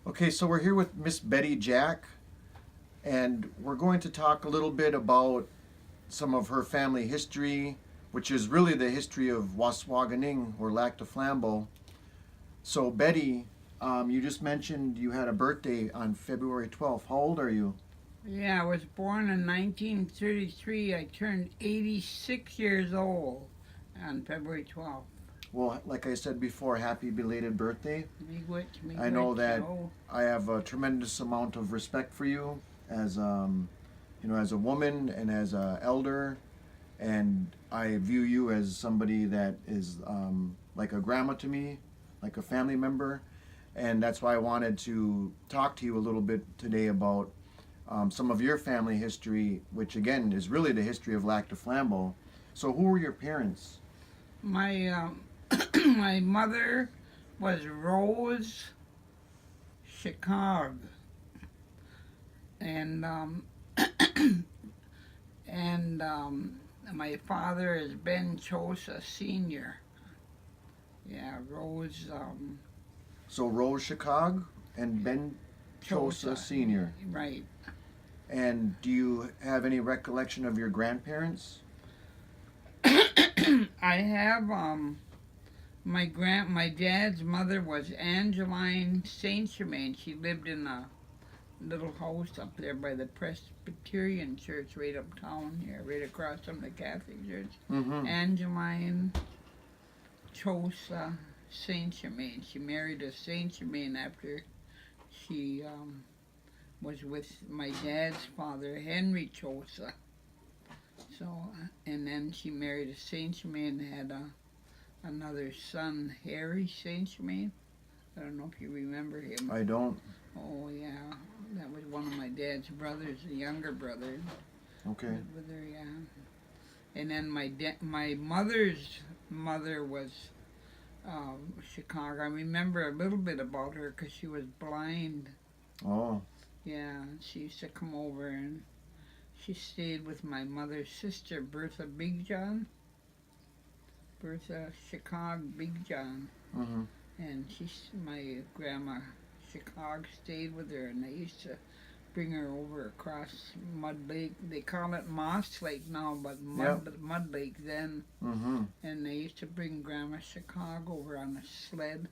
Okay, so we're here with Miss Betty Jack, and we're going to talk a little bit about some of her family history, which is really the history of Waswaganing or Lac du Flambeau. So, Betty, you just mentioned you had a birthday on February 12th. How old are you? Yeah, I was born in 1933. I turned 86 years old on February 12th. Well, like I said before, happy belated birthday. Miigwech, I know miigwech, that oh. I have a tremendous amount of respect for you as as a woman and as a elder, and I view you as somebody that is like a grandma to me, like a family member, and that's why I wanted to talk to you a little bit today about some of your family history, which again is really the history of Lac du Flambeau. So, who were your parents? My my mother was Rose Chicago, and and my father is Ben Chosa Senior. Yeah, Rose So, Rose Chicago and Ben Chosa Chosa, Sr. right. And do you have any recollection of your grandparents? I have my dad's mother was Angeline Saint Germain. She lived in a little house up there by the Presbyterian Church right uptown here, right across from the Catholic Church. Mm-hmm. Angeline Chosa Saint Germain. She married a Saint Germain after she was with my dad's father, Henry Chosa. So, and then she married a Saint Germain and had another son, Harry Saint Germain. I don't know if you remember him. I don't. Oh yeah, that was one of my dad's brothers, a younger brother. Okay. Lived with her, yeah. And then my mother's mother was Chicago. I remember a little bit about her because she was blind. Oh. Yeah, she used to come over and she stayed with my mother's sister, Bertha Big John. Bertha Chicago Big John. Mm-hmm. And my grandma Chicago stayed with her, and they used to bring her over across Mud Lake. They call it Moss Lake now, but Mud Lake then. Mm-hmm. And they used to bring Grandma Chicago over on a sled.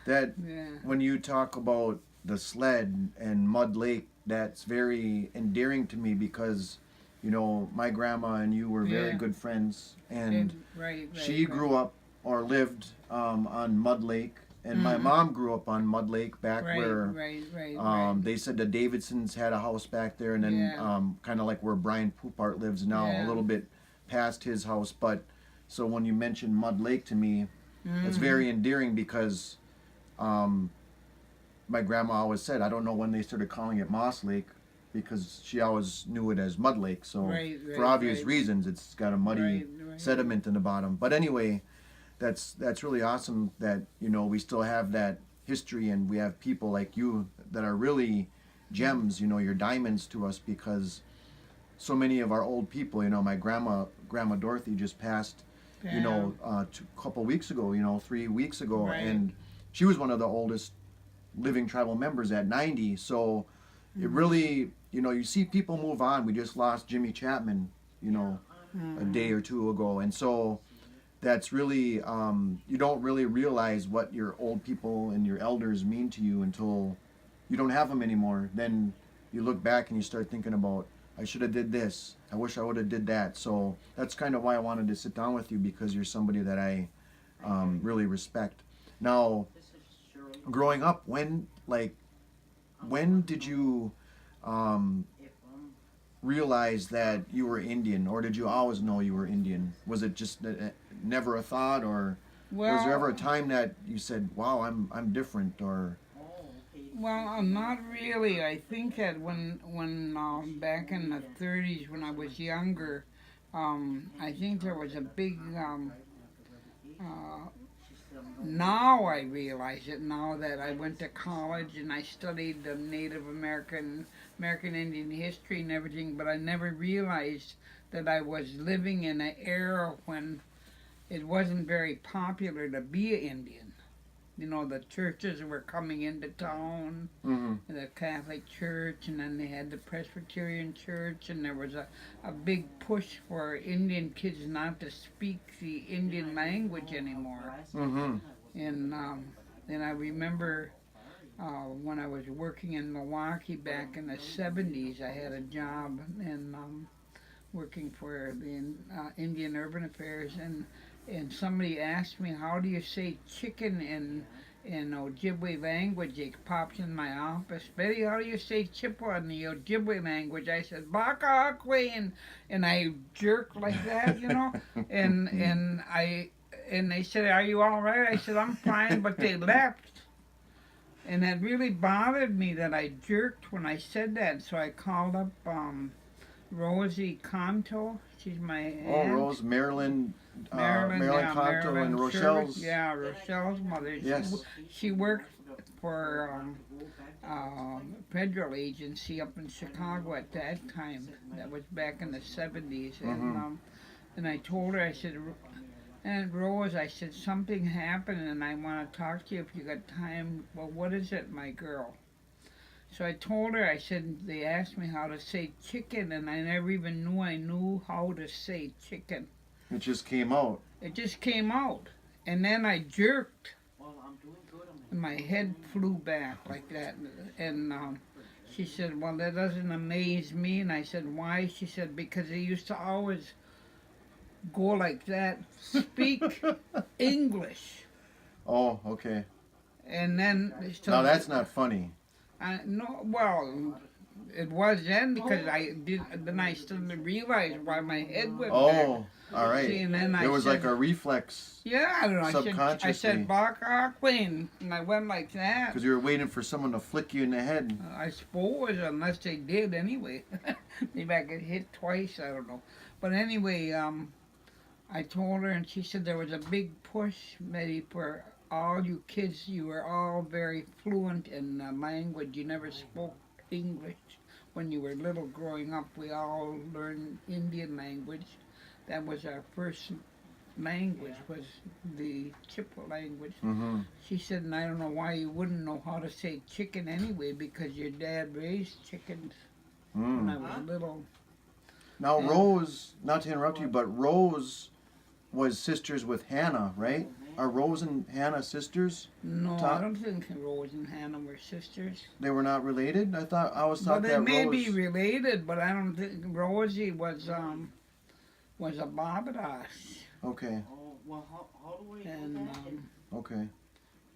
That Yeah. when you talk about the sled and Mud Lake, that's very endearing to me because, my grandma and you were very Yeah. good friends, and Right. she grew up or lived on Mud Lake, and my mom grew up on Mud Lake back where Right. they said the Davidsons had a house back there, and then Yeah. kind of like where Brian Poupart lives now, a Yeah. little bit past his house. But so when you mentioned Mud Lake to me, it's very endearing because my grandma always said, I don't know when they started calling it Moss Lake because she always knew it as Mud Lake. So for obvious reasons, it's got a muddy sediment in the bottom. But anyway, that's really awesome that we still have that history and we have people like you that are really gems. You're diamonds to us because so many of our old people. My grandma Dorothy just passed. Yeah. A couple weeks ago. 3 weeks ago, Right. and she was one of the oldest living tribal members at 90. So it really, you see people move on. We just lost Jimmy Chapman, a day or two ago, and so that's really you don't really realize what your old people and your elders mean to you until you don't have them anymore. Then you look back and you start thinking about, I should have did this, I wish I would have did that. So that's kind of why I wanted to sit down with you, because you're somebody that I really respect. Now, growing up, when did you realize that you were Indian, or did you always know you were Indian? Was it just never a thought, or was there ever a time that you said, "Wow, I'm different"? Or Well, not really. I think that when back in the 30s, when I was younger, I think there was a big. Uh, Now I realize it. Now that I went to college and I studied the Native American Indian history and everything, but I never realized that I was living in an era when it wasn't very popular to be an Indian. You know, the churches were coming into town, the Catholic Church, and then they had the Presbyterian Church, and there was a big push for Indian kids not to speak the Indian language anymore. And I remember when I was working in Milwaukee back in the 70s, I had a job in working for the Indian Urban Affairs, and somebody asked me, how do you say chicken in Ojibwe language? It pops in my office. Betty, how do you say Chippewa in the Ojibwe language? I said, Baka Akwe, and I jerked like that, you know, and they said, are you all right? I said, I'm fine, but they left. And that really bothered me that I jerked when I said that, so I called up Rosie Conto. She's my aunt. Rose, Marilyn Yeah, Conto, Marilyn and Rochelle's. Rochelle's mother. Yes. She worked for federal agency up in Chicago at that time. That was back in the 70s. And I told her, I said, and Rose, I said, something happened and I want to talk to you if you got time. Well, what is it, my girl? So I told her, I said, they asked me how to say chicken, and I never even knew I knew how to say chicken. It just came out. It just came out. And then I jerked. And my head flew back like that. And she said, well, that doesn't amaze me. And I said, why? She said, because they used to always go like that, speak English. Oh, okay. And then... Now that's not funny. No, well, it was then because then I started to realize why my head went back. Oh, all right. See, and then there was said, like a reflex. Yeah, I don't know. Subconsciously. I said, Baka Queen, and I went like that. Because you were waiting for someone to flick you in the head. I suppose, unless they did anyway. Maybe I got hit twice, I don't know. But anyway, I told her, and she said there was a big push, maybe for all you kids, you were all very fluent in language. You never spoke English when you were little growing up. We all learned Indian language. That was our first language, was the Chippewa language. She said, and I don't know why you wouldn't know how to say chicken anyway, because your dad raised chickens when I was little. Now, Rose, not to interrupt you, but Rose was sisters with Hannah, right? Are Rose and Hannah sisters? No, I don't think Rose and Hannah were sisters. They were not related? I always thought that Rose... They may be related, but I don't think Rosie was a Barbados. Okay. Well, how do we And okay.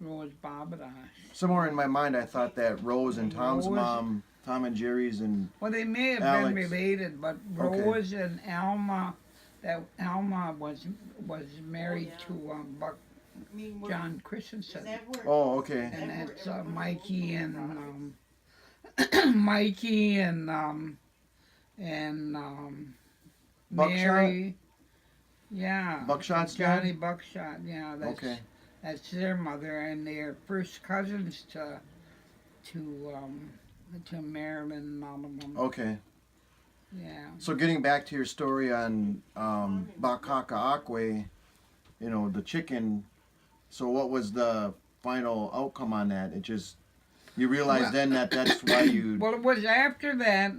Rose Barbados. Somewhere in my mind, I thought that Rose and Tom's mom, Tom and Jerry's and well, they may have Alex. been related, but Rose and Alma, that Alma was married to John Christensen. oh, okay. And that's Mikey and Mikey and Mary. Yeah. Buckshot's Johnny dad? Buckshot. Yeah. That's, Okay. That's their mother, and they're first cousins to Marilyn and all of them. Okay. Yeah. So getting back to your story on Bakaka Akwe, you know, the chicken, so what was the final outcome on that? It just, you realized then that that's why you... Well, it was after that,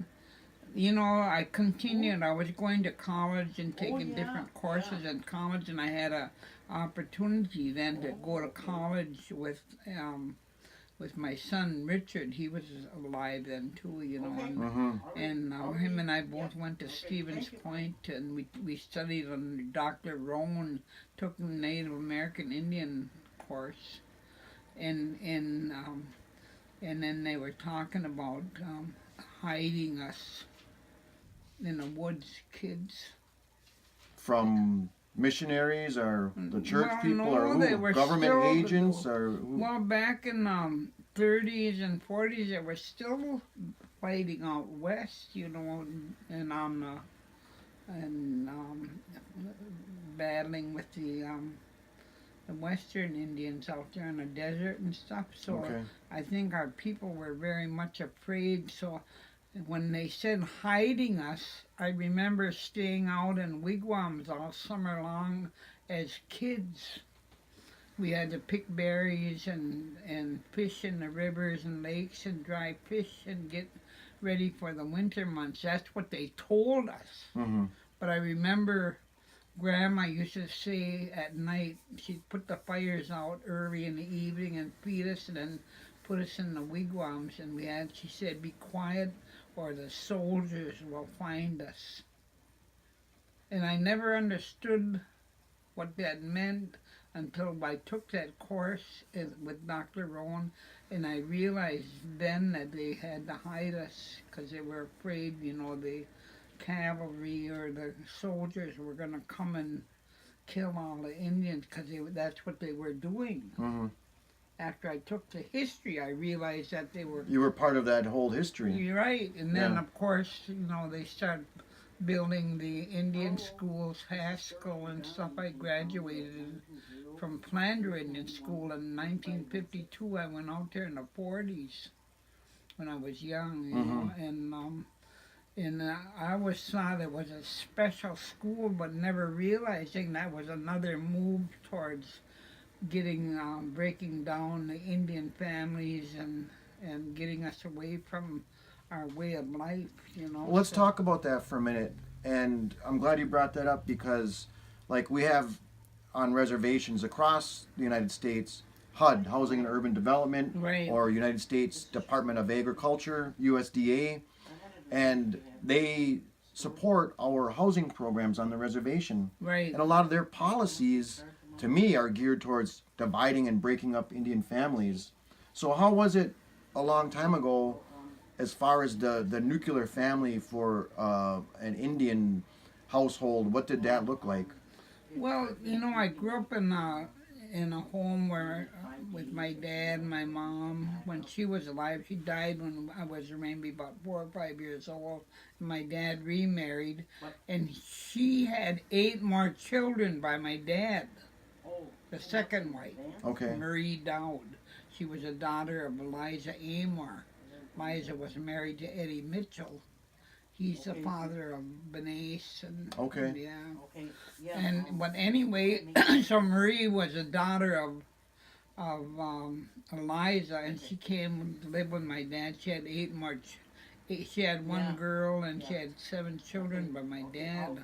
you know, I continued. I was going to college and taking different courses in college, and I had a opportunity then to go to college with my son Richard. He was alive then too, you know, and him and I both went to Stevens Point, and we studied under Dr. Roan, took the Native American Indian course, and then they were talking about hiding us in the woods, kids. From missionaries or the church people no, or they who? were Government still agents or who? Well, back in 30s and 40s, they were still fighting out west, you know, and battling with the Western Indians out there in the desert and stuff. So I think our people were very much afraid. So when they said hiding us, I remember staying out in wigwams all summer long as kids. we had to pick berries and fish in the rivers and lakes and dry fish and get ready for the winter months. That's what they told us. Mm-hmm. But I remember Grandma used to say at night, she'd put the fires out early in the evening and feed us and then put us in the wigwams. And she said, be quiet or the soldiers will find us. And I never understood what that meant until I took that course with Dr. Rowan, and I realized then that they had to hide us because they were afraid, the cavalry or the soldiers were going to come and kill all the Indians because that's what they were doing. Mm-hmm. After I took the history, I realized that they were... You were part of that whole history. You're right. And then, of course, they started building the Indian schools, Haskell and stuff. I graduated from Flandre Indian School in 1952. I went out there in the 40s when I was young, and I always thought it was a special school, but never realizing that was another move towards breaking down the Indian families and getting us away from our way of life, Let's talk about that for a minute. And I'm glad you brought that up because, like, we have on reservations across the United States, HUD, Housing and Urban Development, right, or United States Department of Agriculture, USDA, and they support our housing programs on the reservation. right. And a lot of their policies, to me, are geared towards dividing and breaking up Indian families. So how was it a long time ago as far as the nuclear family for an Indian household? What did that look like? Well, I grew up in a home where with my dad and my mom. When she was alive, she died when I was maybe about 4 or 5 years old. My dad remarried, and she had 8 more children by my dad, the second wife, Okay. Marie Dowd. She was a daughter of Eliza Amor. Eliza was married to Eddie Mitchell. He's the father of Benace and Okay. yeah. And but anyway, so Marie was a daughter of Eliza, and she came to live with my dad. She had 8 more. She had 1 girl, and she had 7 children by my dad.